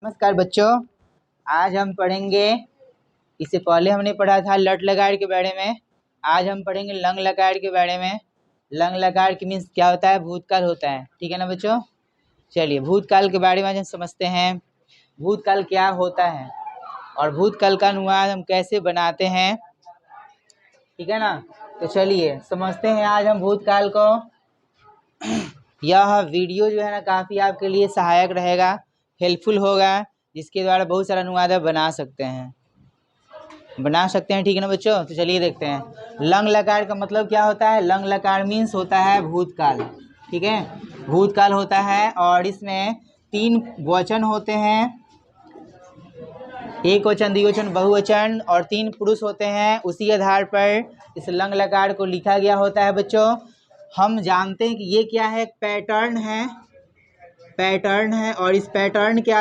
नमस्कार बच्चों, आज हम पढ़ेंगे। इससे पहले हमने पढ़ा था लट लकार के बारे में। आज हम पढ़ेंगे लंग लकार के बारे में। लंग लकार की मीन्स क्या होता है? भूतकाल होता है। ठीक है ना बच्चों? चलिए भूतकाल के बारे में आज हम समझते हैं। भूतकाल क्या होता है और भूतकाल का अनुवाद हम कैसे बनाते हैं। ठीक है ना? तो चलिए समझते हैं आज हम भूतकाल को। यह वीडियो जो है ना काफ़ी आपके लिए सहायक रहेगा, हेल्पफुल होगा, जिसके द्वारा बहुत सारा अनुवाद बना सकते हैं। ठीक है ना बच्चों? तो चलिए देखते हैं लंग लकार का मतलब क्या होता है। लंग लकार मीन्स होता है भूतकाल। ठीक है, भूतकाल होता है और इसमें 3 वचन होते हैं, एक वचन, द्विवचन, बहुवचन और 3 पुरुष होते हैं। उसी आधार पर इस लंग लकार को लिखा गया होता है बच्चों। हम जानते हैं कि ये क्या है? पैटर्न है और इस पैटर्न के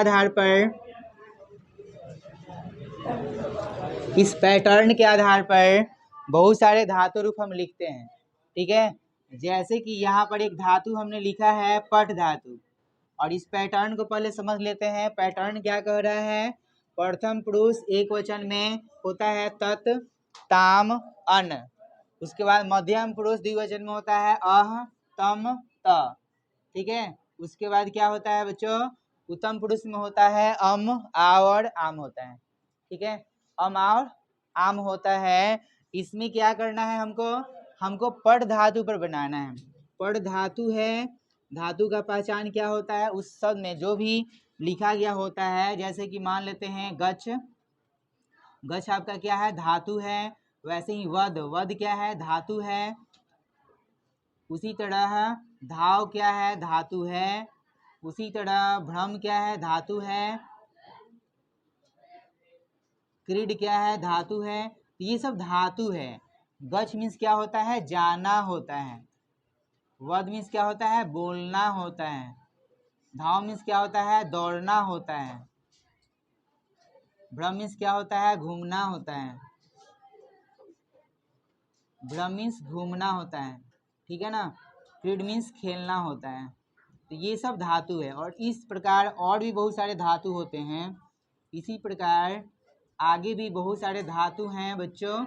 आधार पर बहुत सारे धातु रूप हम लिखते हैं। ठीक है, जैसे कि यहाँ पर एक धातु हमने लिखा है पट धातु, और इस पैटर्न को पहले समझ लेते हैं। पैटर्न क्या कह रहा है? प्रथम पुरुष एक वचन में होता है तत्, ताम, अन। उसके बाद मध्यम पुरुष द्विवचन में होता है अह, तम, त। ठीक है, उसके बाद क्या होता है बच्चों? उत्तम पुरुष में होता है अम, आ और आम होता है। ठीक है, अम और आम होता है। इसमें क्या करना है? हमको पट धातु पर बनाना है। पट धातु है, धातु का पहचान क्या होता है? उस शब्द में जो भी लिखा गया होता है, जैसे कि मान लेते हैं गच्छ। गच्छ आपका क्या है? धातु है। वैसे ही वध क्या है? धातु है। उसी तरह धाव क्या है? धातु है। उसी तरह भ्रम क्या है? धातु है। क्रीड क्या है? धातु है। ये सब धातु है। गच्छ मीन्स क्या होता है? जाना होता है। वध मीन्स क्या होता है? बोलना होता है। धाव मीन्स क्या होता है? दौड़ना होता है। भ्रम मीन्स क्या होता है? घूमना होता है। भ्रम मीन्स घूमना होता है। ठीक है ना? क्रीड मीन्स खेलना होता है। तो ये सब धातु है और इस प्रकार और भी बहुत सारे धातु होते हैं। इसी प्रकार आगे भी बहुत सारे धातु हैं बच्चों,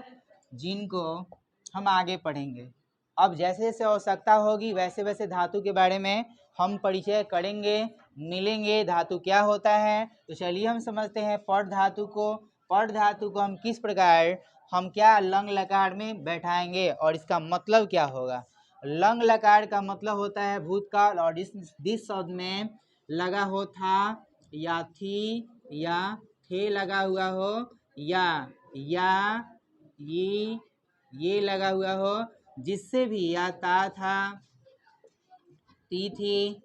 जिनको हम आगे पढ़ेंगे। अब जैसे जैसे आवश्यकता होगी वैसे वैसे धातु के बारे में हम परिचय करेंगे, मिलेंगे। धातु क्या होता है? तो चलिए हम समझते हैं पट धातु को। पट धातु को हम किस प्रकार क्या लंग लकार में बैठाएंगे और इसका मतलब क्या होगा। लंग लकार का मतलब होता है भूतकाल, और जिस शब्द में लगा हो था या थी या थे लगा हुआ हो, या ये लगा हुआ हो, जिससे भी या ता था, ती थी,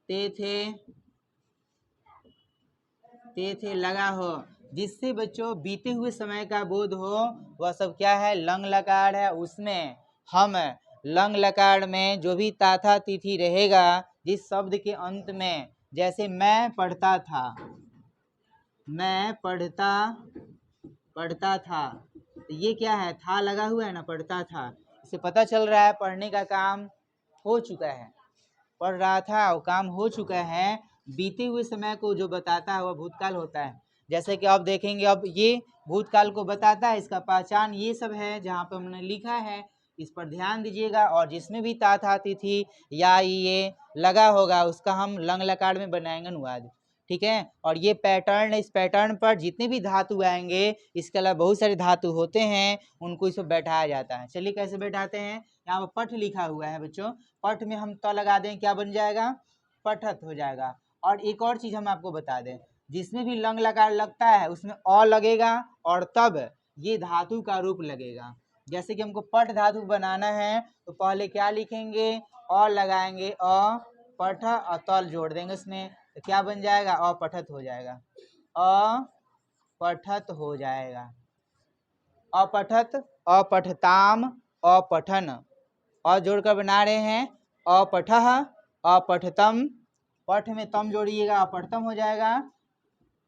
ते थे लगा हो, जिससे बच्चों बीते हुए समय का बोध हो, वह सब क्या है? लंग लकार है। उसमें हम लंग लकार में जो भी ताथा तिथि रहेगा, जिस शब्द के अंत में, जैसे मैं पढ़ता था, मैं पढ़ता था, तो ये क्या है? था लगा हुआ है ना, पढ़ता था। इससे पता चल रहा है पढ़ने का काम हो चुका है, पढ़ रहा था और काम हो चुका है। बीते हुए समय को जो बताता है वह भूतकाल होता है। जैसे कि आप देखेंगे, अब ये भूतकाल को बताता है। इसका पहचान ये सब है जहाँ पे हमने लिखा है, इस पर ध्यान दीजिएगा। और जिसमें भी ता था तिथि या ये लगा होगा, उसका हम लंग लकार में बनाएंगे अनुवाद। ठीक है, और ये पैटर्न है। इस पैटर्न पर जितने भी धातु आएंगे, इसके अलावा बहुत सारे धातु होते हैं, उनको इस पर बैठाया जाता है। चलिए कैसे बैठाते हैं? यहाँ पर पठ लिखा हुआ है बच्चों, पठ में हम त लगा दें, क्या बन जाएगा? पठत हो जाएगा। और एक और चीज हम आपको बता दें, जिसमें भी लंग लकार लगता है उसमें अ लगेगा और तब ये धातु का रूप लगेगा। जैसे कि हमको पठ धातु बनाना है तो पहले क्या लिखेंगे? अ लगाएंगे, अ पठ और तल जोड़ देंगे उसमें, तो क्या बन जाएगा? अपठत हो जाएगा। अपठत हो जाएगा। अपठत, अपठताम, अपठन, और जोड़कर बना रहे हैं अपठः, अपठतम। पठ में तम जोड़िएगा, अपठतम हो जाएगा।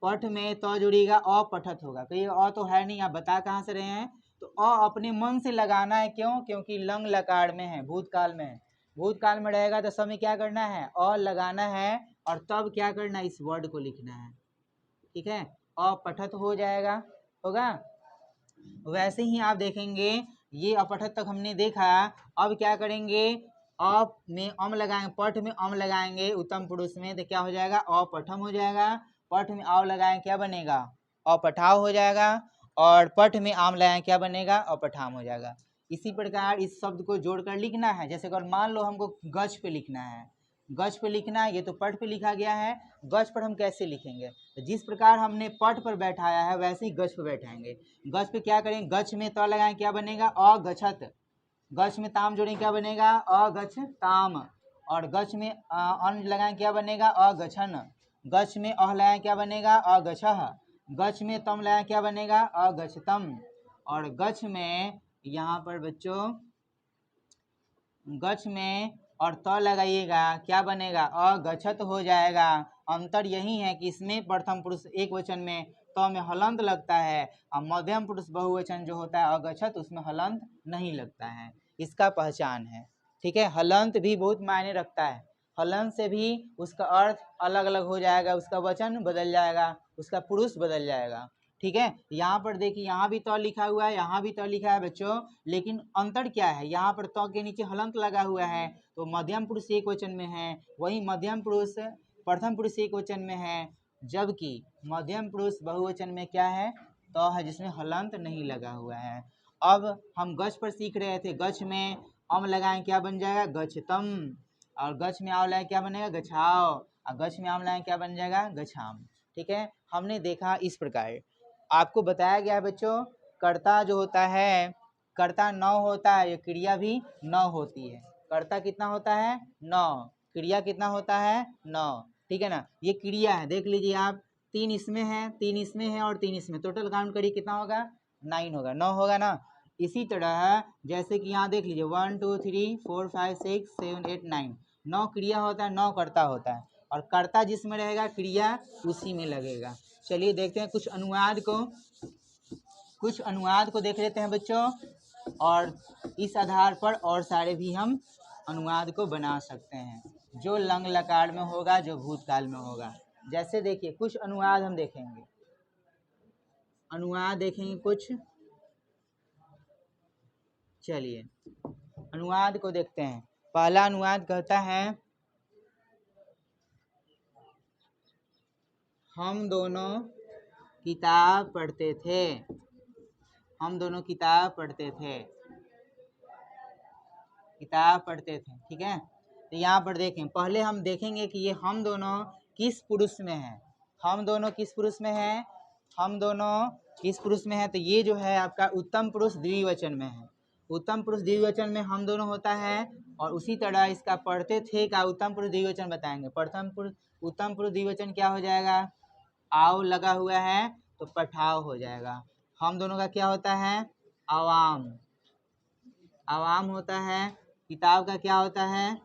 पठ में तो जोड़िएगा, अपठत होगा। तो ये अ तो है नहीं, आप बता कहाँ से रहे हैं? तो अ अपने मन से लगाना है। क्यों? क्योंकि लंग लकार में है, भूतकाल में है। भूतकाल में रहेगा तो समय क्या करना है? अ लगाना है और तब क्या करना, इस वर्ड को लिखना है। ठीक है, अपठत हो जाएगा, होगा। वैसे ही आप देखेंगे ये अपठत तक हमने देखा। अब क्या करेंगे, अप में अम लगाएंगे, पठ में अम लगाएंगे उत्तम पुरुष में, तो क्या हो जाएगा, अपठम हो जाएगा। पठ में आव लगाएं, क्या बनेगा, अपठाव हो जाएगा। और पठ में आम लगाएं, क्या बनेगा, अपठाम हो जाएगा। इसी प्रकार इस शब्द को जोड़कर लिखना है। जैसे अगर मान लो हमको गज पे लिखना है, गज पे लिखना है, ये तो पठ पे लिखा गया है, गज पर हम कैसे लिखेंगे, तो जिस प्रकार हमने पठ पर बैठाया है वैसे ही गज पे बैठाएंगे। गज पे क्या करेंगे, गज में त लगाएं, क्या बनेगा, अगछत। गज में ताम जोड़ें, क्या बनेगा, अगछ ताम। और गज में अन लगाएं, क्या बनेगा, अगछन। गज में अह लगाएं, क्या बनेगा, अगछह। गज में तम लगाएं, क्या बनेगा, अगछतम। और गज में यहाँ पर बच्चों गच में और त लगाइएगा, क्या बनेगा, अगछत हो जाएगा। अंतर यही है कि इसमें प्रथम पुरुष एक वचन में त में हलंत लगता है, और मध्यम पुरुष बहुवचन जो होता है अगछत, उसमें हलंत नहीं लगता है। इसका पहचान है। ठीक है, हलंत भी बहुत मायने रखता है। हलंत से भी उसका अर्थ अलग अलग हो जाएगा, उसका वचन बदल जाएगा, उसका पुरुष बदल जाएगा। ठीक है, यहाँ पर देखिए, यहाँ भी त लिखा हुआ है, यहाँ भी त लिखा है बच्चों, लेकिन अंतर क्या है, यहाँ पर त के नीचे हलंत लगा हुआ है, तो मध्यम पुरुष एक वचन में है, वही मध्यम पुरुष प्रथम पुरुष एक वचन में है, जबकि मध्यम पुरुष बहुवचन में क्या है, त है, जिसमें हलंत नहीं लगा हुआ है। अब हम गच पर सीख रहे थे, गच में अम लगाएं, क्या बन जाएगा, गच्छतम। और गच में आव लगाएं, क्या बनेगा, गछाओ। और गच में आम लगाएं, क्या बन जाएगा, गछाम। ठीक है, हमने देखा इस प्रकार। आपको बताया गया है बच्चों, कर्ता जो होता है, कर्ता 9 होता है, ये क्रिया भी 9 होती है। कर्ता कितना होता है, 9, क्रिया कितना होता है, 9। ठीक है ना, ये क्रिया है, देख लीजिए आप, 3 इसमें है, 3 इसमें है और 3 इसमें, टोटल काउंट करिए कितना होगा, 9 होगा, 9 होगा ना। इसी तरह जैसे कि यहाँ देख लीजिए 1 2 3 4 5 6 7 8 9, 9 क्रिया होता है, 9 कर्ता होता है, और कर्ता जिसमें रहेगा क्रिया उसी में लगेगा। चलिए देखते हैं कुछ अनुवाद को देख लेते हैं बच्चों, और इस आधार पर और सारे भी हम अनुवाद को बना सकते हैं, जो लंग लकार में होगा, जो भूतकाल में होगा। जैसे देखिए कुछ अनुवाद हम देखेंगे, कुछ। चलिए अनुवाद को देखते हैं। पहला अनुवाद कहता है, हम दोनों किताब पढ़ते थे, हम दोनों किताब पढ़ते थे, किताब पढ़ते थे। ठीक है, तो यहाँ पर देखें, पहले हम देखेंगे कि ये हम दोनों किस पुरुष में है, हम दोनों किस पुरुष में है, हम दोनों किस पुरुष में है, तो ये जो है आपका उत्तम पुरुष द्विवचन में है। उत्तम पुरुष द्विवचन में हम दोनों होता है, और उसी तरह इसका पढ़ते थे का उत्तम पुरुष द्विवचन बताएंगे। प्रथम पुरुष उत्तम पुरुष द्विवचन क्या हो जाएगा, आव लगा हुआ है तो पठाव हो जाएगा। हम दोनों का क्या होता है, आवाम, आवाम होता है। किताब का क्या होता है,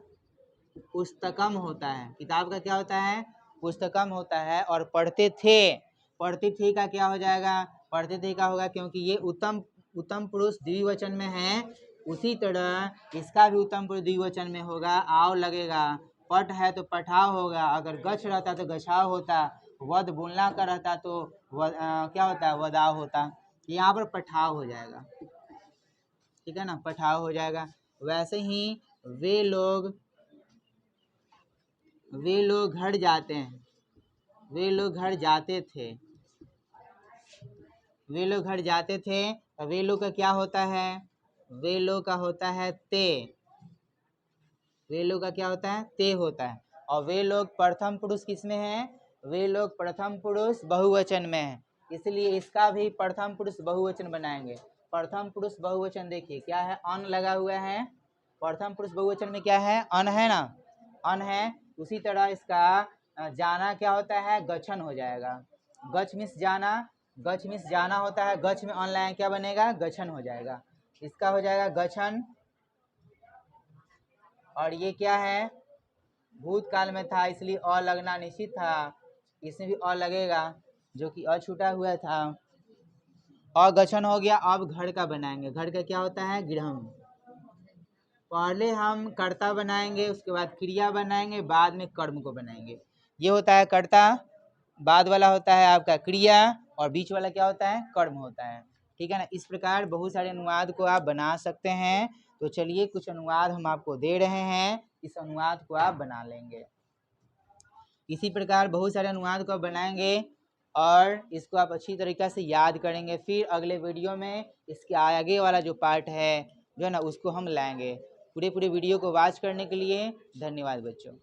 पुस्तकम होता है, किताब का क्या होता है, पुस्तकम होता है। और पढ़ते थे का क्या हो जाएगा, पढ़ते थे का होगा, क्योंकि ये उत्तम पुरुष द्विवचन में है, उसी तरह इसका भी उत्तम पुरुष द्विवचन में होगा, आव लगेगा। पठ है तो पठाव होगा, अगर गछ रहता तो गछाव होता, वध बोलना का रहता तो क्या होता है, वदाव होता। यहाँ पर पठाव हो जाएगा। ठीक है ना, पठाव हो जाएगा। वैसे ही वे लोग घर जाते हैं, वे लोग घर जाते थे, वे लोग घर जाते थे। वे लोग का क्या होता है, वे लोग का होता है ते, वे लोग का क्या होता है, ते होता है। और वे लोग प्रथम पुरुष किस में है, वे लोग प्रथम पुरुष बहुवचन में है, इसलिए इसका भी प्रथम पुरुष बहुवचन बनाएंगे। प्रथम पुरुष बहुवचन देखिए क्या है, अन लगा हुआ है, प्रथम पुरुष बहुवचन में क्या है, अन है ना, अन है। उसी तरह इसका जाना क्या होता है, गछन हो जाएगा। गछ मिस जाना, गछ मिस जाना होता है, गछ में अन लाएं, क्या बनेगा, गछन हो जाएगा। इसका हो जाएगा गछन। और ये क्या है, भूतकाल में था, इसलिए अ लगना निश्चित था, इसमें भी अ लगेगा, जो कि अ छूटा हुआ था। अगछन हो गया। अब घर का बनाएंगे, घर का क्या होता है, गृहम। पहले हम कर्ता बनाएंगे, उसके बाद क्रिया बनाएंगे, बाद में कर्म को बनाएंगे। ये होता है कर्ता, बाद वाला होता है आपका क्रिया और बीच वाला क्या होता है, कर्म होता है। ठीक है ना। इस प्रकार बहुत सारे अनुवाद को आप बना सकते हैं। तो चलिए कुछ अनुवाद हम आपको दे रहे हैं, इस अनुवाद को आप बना लेंगे। इसी प्रकार बहुत सारे अनुवाद को आप बनाएंगे और इसको आप अच्छी तरीक़े से याद करेंगे। फिर अगले वीडियो में इसके आगे वाला जो पार्ट है जो है ना उसको हम लाएंगे। पूरे वीडियो को वॉच करने के लिए धन्यवाद बच्चों।